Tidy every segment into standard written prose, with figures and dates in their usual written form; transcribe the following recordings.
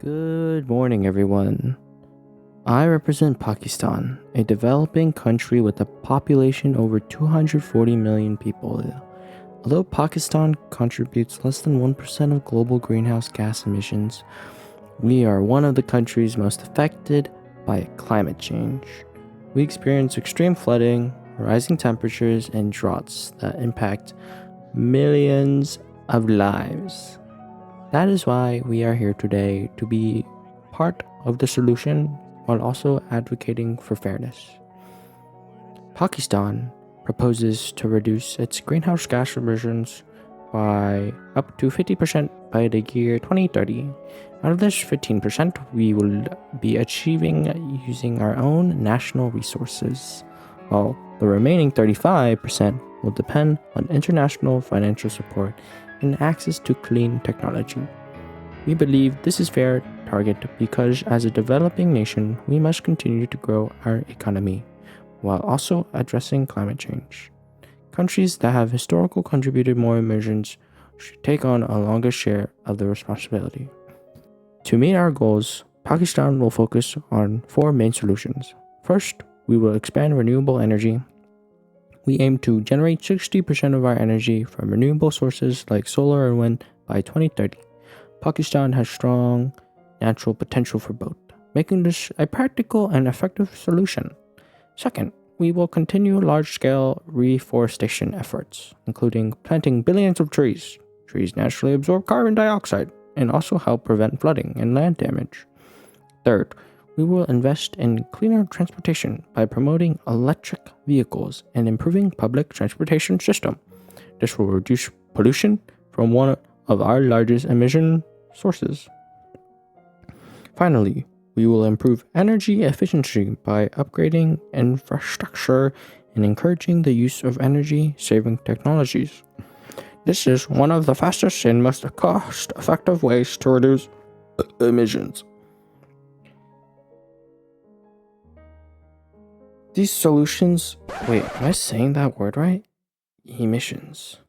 Good morning, everyone. I represent Pakistan, a developing country with a population over 240 million people. Although Pakistan contributes less than 1% of global greenhouse gas emissions, we are one of the countries most affected by climate change. We experience extreme flooding, rising temperatures, and droughts that impact millions of lives. That is why we are here today, to be part of the solution while also advocating for fairness. Pakistan proposes to reduce its greenhouse gas emissions by up to 50% by the year 2030. Out of this 15%, we will be achieving using our own national resources, while the remaining 35% will depend on international financial support and access to clean technology. We believe this is fair target because as a developing nation, we must continue to grow our economy while also addressing climate change. Countries that have historically contributed more emissions should take on a longer share of the responsibility. To meet our goals, Pakistan will focus on four main solutions. First, we will expand renewable energy. We aim to generate 60% of our energy from renewable sources like solar and wind by 2030. Pakistan has strong natural potential for both, making this a practical and effective solution. Second, we will continue large-scale reforestation efforts, including planting billions of trees. Trees naturally absorb carbon dioxide and also help prevent flooding and land damage. Third, we will invest in cleaner transportation by promoting electric vehicles and improving public transportation system. This will reduce pollution from one of our largest emission sources. Finally, we will improve energy efficiency by upgrading infrastructure and encouraging the use of energy-saving technologies. This is one of the fastest and most cost-effective ways to reduce emissions. These solutions... Wait, am I saying that word right? Emissions.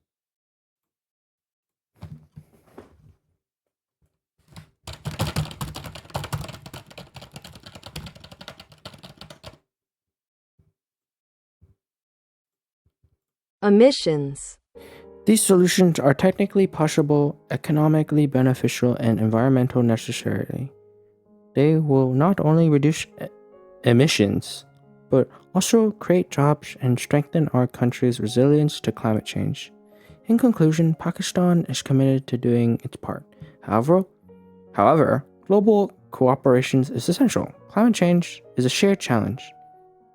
Emissions. These solutions are technically possible, economically beneficial, and environmentally necessary. They will not only reduce emissions, but also create jobs and strengthen our country's resilience to climate change. In conclusion, Pakistan is committed to doing its part. However, global cooperation is essential. Climate change is a shared challenge,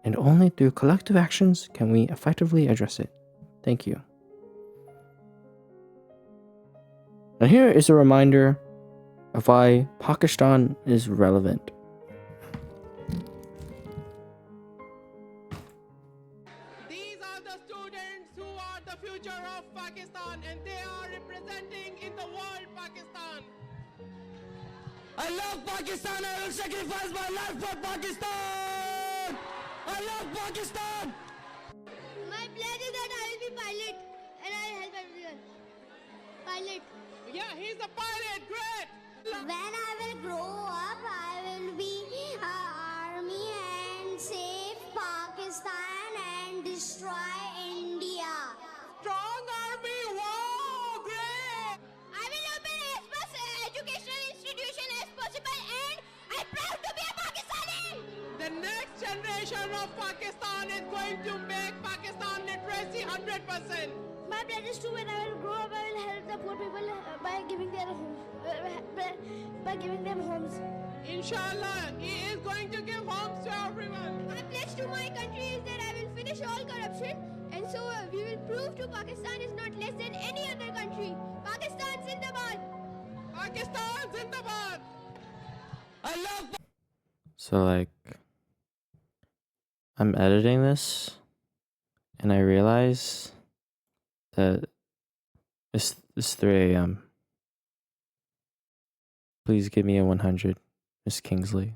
and only through collective actions can we effectively address it. Thank you. And here is a reminder of why Pakistan is relevant. These are the students who are the future of Pakistan, and they are representing in the world Pakistan. I love Pakistan. I will sacrifice my life for Pakistan. I love Pakistan. My pledge is that I will be pilot and I will help everyone. Pilot. Yeah, he's a pilot. Great. When I will grow up, I will be army and save Pakistan and destroy India. Strong army. Wow, great. I will open as much educational institution as possible and I'm proud to be a Pakistani. The next generation of Pakistan is going to make Pakistan literacy 100%. My pledge is to when I will grow up, I will help the poor people by giving them homes. Inshallah, he is going to give homes to everyone. My pledge to my country is that I will finish all corruption and so we will prove to Pakistan is not less than any other country. Pakistan Zindabad! Pakistan Zindabad! I love So, I'm editing this, and I realize that it's 3 a.m. Please give me a 100, Miss Kingsley.